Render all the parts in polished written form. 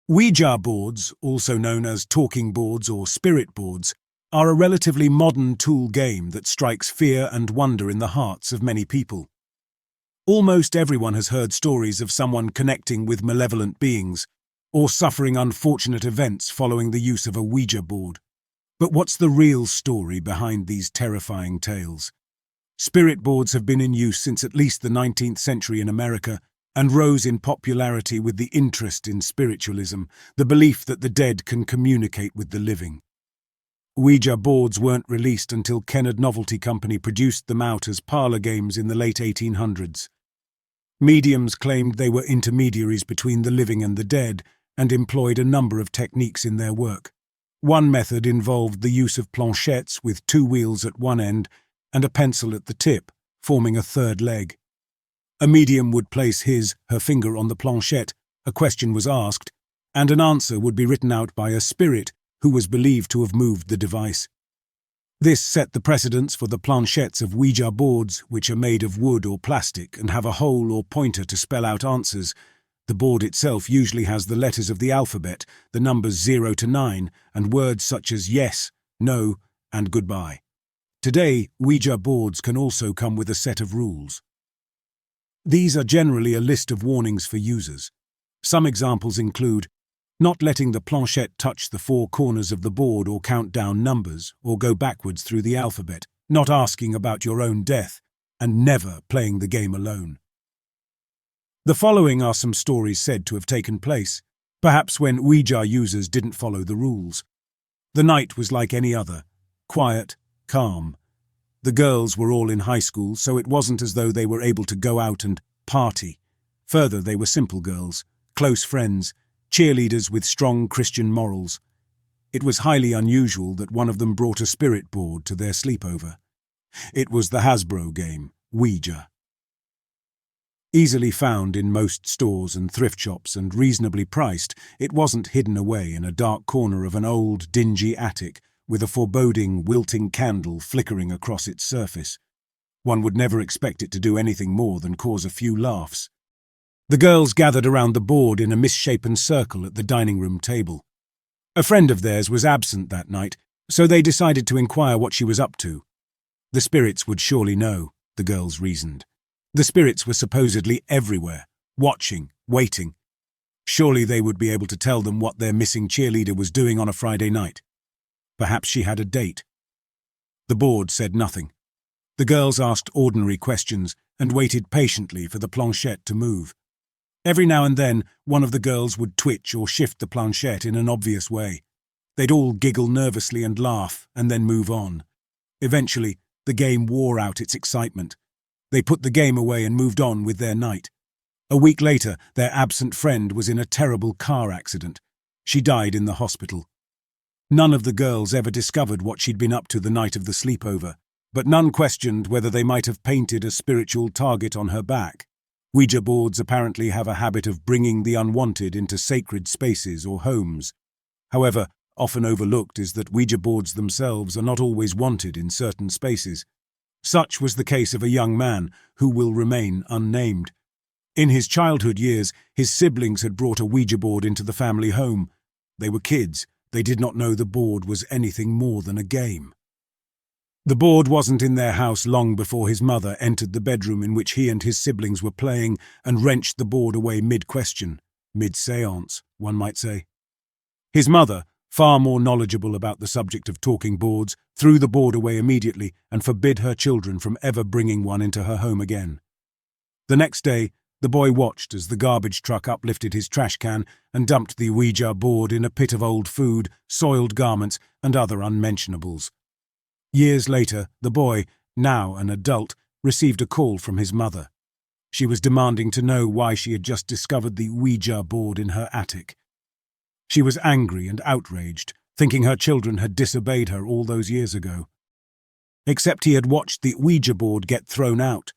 Ouija boards, also known as talking boards or spirit boards, are a relatively modern tool game that strikes fear and wonder in the hearts of many people. Almost everyone has heard stories of someone connecting with malevolent beings or suffering unfortunate events following the use of a Ouija board. But what's the real story behind these terrifying tales? Spirit boards have been in use since at least the 19th century in America and rose in popularity with the interest in spiritualism, the belief that the dead can communicate with the living. Ouija boards weren't released until Kennard Novelty Company produced them out as parlor games in the late 1800s. Mediums claimed they were intermediaries between the living and the dead and employed a number of techniques in their work. One method involved the use of planchettes with two wheels at one end and a pencil at the tip, forming a third leg. A medium would place her finger on the planchette, a question was asked, and an answer would be written out by a spirit who was believed to have moved the device. This set the precedence for the planchettes of Ouija boards, which are made of wood or plastic and have a hole or pointer to spell out answers. The board itself usually has the letters of the alphabet, the numbers 0 to 9, and words such as yes, no, and goodbye. Today, Ouija boards can also come with a set of rules. These are generally a list of warnings for users. Some examples include not letting the planchette touch the four corners of the board or count down numbers or go backwards through the alphabet, not asking about your own death, and never playing the game alone. The following are some stories said to have taken place, perhaps when Ouija users didn't follow the rules. The night was like any other, quiet, calm. The girls were all in high school, so it wasn't as though they were able to go out and party. Further, they were simple girls, close friends, cheerleaders with strong Christian morals. It was highly unusual that one of them brought a spirit board to their sleepover. It was the Hasbro game, Ouija. Easily found in most stores and thrift shops and reasonably priced, it wasn't hidden away in a dark corner of an old, dingy attic with a foreboding, wilting candle flickering across its surface. One would never expect it to do anything more than cause a few laughs. The girls gathered around the board in a misshapen circle at the dining room table. A friend of theirs was absent that night, so they decided to inquire what she was up to. The spirits would surely know, the girls reasoned. The spirits were supposedly everywhere, watching, waiting. Surely they would be able to tell them what their missing cheerleader was doing on a Friday night. Perhaps she had a date. The board said nothing. The girls asked ordinary questions and waited patiently for the planchette to move. Every now and then, one of the girls would twitch or shift the planchette in an obvious way. They'd all giggle nervously and laugh, and then move on. Eventually, the game wore out its excitement. They put the game away and moved on with their night. A week later, their absent friend was in a terrible car accident. She died in the hospital. None of the girls ever discovered what she'd been up to the night of the sleepover, but none questioned whether they might have painted a spiritual target on her back. Ouija boards apparently have a habit of bringing the unwanted into sacred spaces or homes. However, often overlooked is that Ouija boards themselves are not always wanted in certain spaces. Such was the case of a young man who will remain unnamed. In his childhood years, his siblings had brought a Ouija board into the family home. They were kids. They did not know the board was anything more than a game. The board wasn't in their house long before his mother entered the bedroom in which he and his siblings were playing and wrenched the board away mid-question, mid-séance, one might say. His mother, far more knowledgeable about the subject of talking boards, threw the board away immediately and forbid her children from ever bringing one into her home again. The next day, the boy watched as the garbage truck uplifted his trash can and dumped the Ouija board in a pit of old food, soiled garments, and other unmentionables. Years later, the boy, now an adult, received a call from his mother. She was demanding to know why she had just discovered the Ouija board in her attic. She was angry and outraged, thinking her children had disobeyed her all those years ago. Except he had watched the Ouija board get thrown out.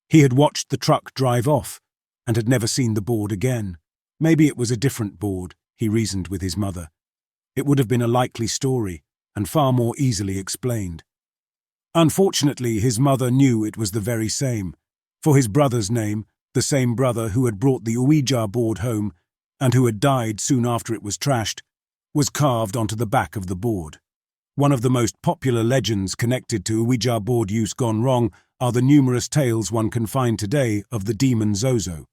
He had watched the truck drive off, and had never seen the board again. Maybe it was a different board, he reasoned with his mother. It would have been a likely story, and far more easily explained. Unfortunately, his mother knew it was the very same, for his brother's name, the same brother who had brought the Ouija board home, and who had died soon after it was trashed, was carved onto the back of the board. One of the most popular legends connected to Ouija board use gone wrong are the numerous tales one can find today of the demon Zozo.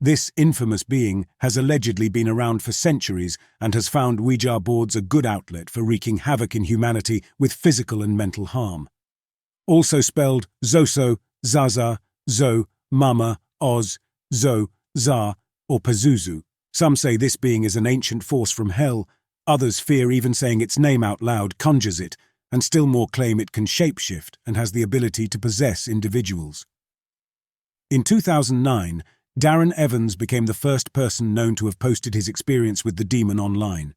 This infamous being has allegedly been around for centuries and has found Ouija boards a good outlet for wreaking havoc in humanity with physical and mental harm. Also spelled Zoso, Zaza, Zo, Mama, Oz, Zo, Za, or Pazuzu. Some say this being is an ancient force from hell, others fear even saying its name out loud conjures it, and still more claim it can shapeshift and has the ability to possess individuals. In 2009, Darren Evans became the first person known to have posted his experience with the demon online.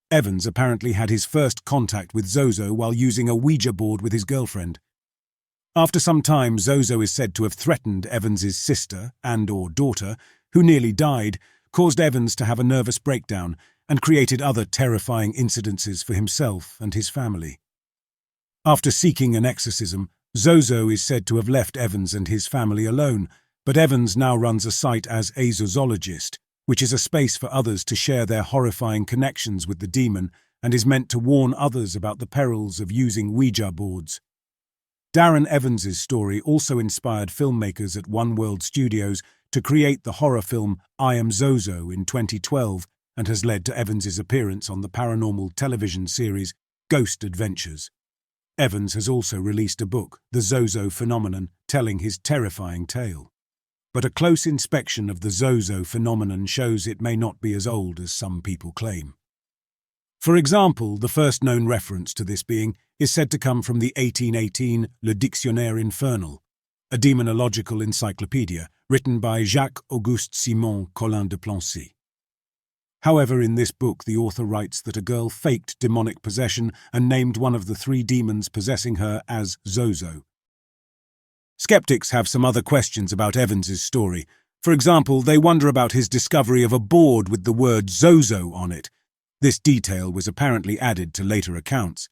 Evans apparently had his first contact with Zozo while using a Ouija board with his girlfriend. After some time, Zozo is said to have threatened Evans's sister and/or daughter, who nearly died, caused Evans to have a nervous breakdown, and created other terrifying incidences for himself and his family. After seeking an exorcism, Zozo is said to have left Evans and his family alone, but Evans now runs a site as a Zozologist, which is a space for others to share their horrifying connections with the demon and is meant to warn others about the perils of using Ouija boards. Darren Evans's story also inspired filmmakers at One World Studios to create the horror film I Am Zozo in 2012 and has led to Evans's appearance on the paranormal television series Ghost Adventures. Evans has also released a book, The Zozo Phenomenon, telling his terrifying tale. But a close inspection of the Zozo phenomenon shows it may not be as old as some people claim. For example, the first known reference to this being is said to come from the 1818 Le Dictionnaire Infernal, a demonological encyclopedia written by Jacques-Auguste Simon Collin de Plancy. However, in this book the author writes that a girl faked demonic possession and named one of the 3 demons possessing her as Zozo. Skeptics have some other questions about Evans's story. For example, they wonder about his discovery of a board with the word Zozo on it. This detail was apparently added to later accounts.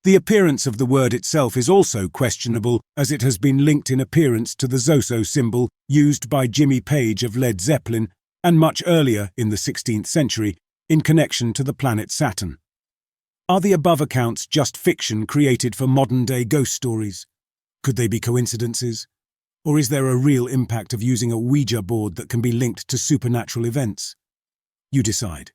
The appearance of the word itself is also questionable, as it has been linked in appearance to the Zoso symbol used by Jimmy Page of Led Zeppelin and much earlier in the 16th century in connection to the planet Saturn. Are the above accounts just fiction created for modern-day ghost stories? Could they be coincidences? Or is there a real impact of using a Ouija board that can be linked to supernatural events? You decide.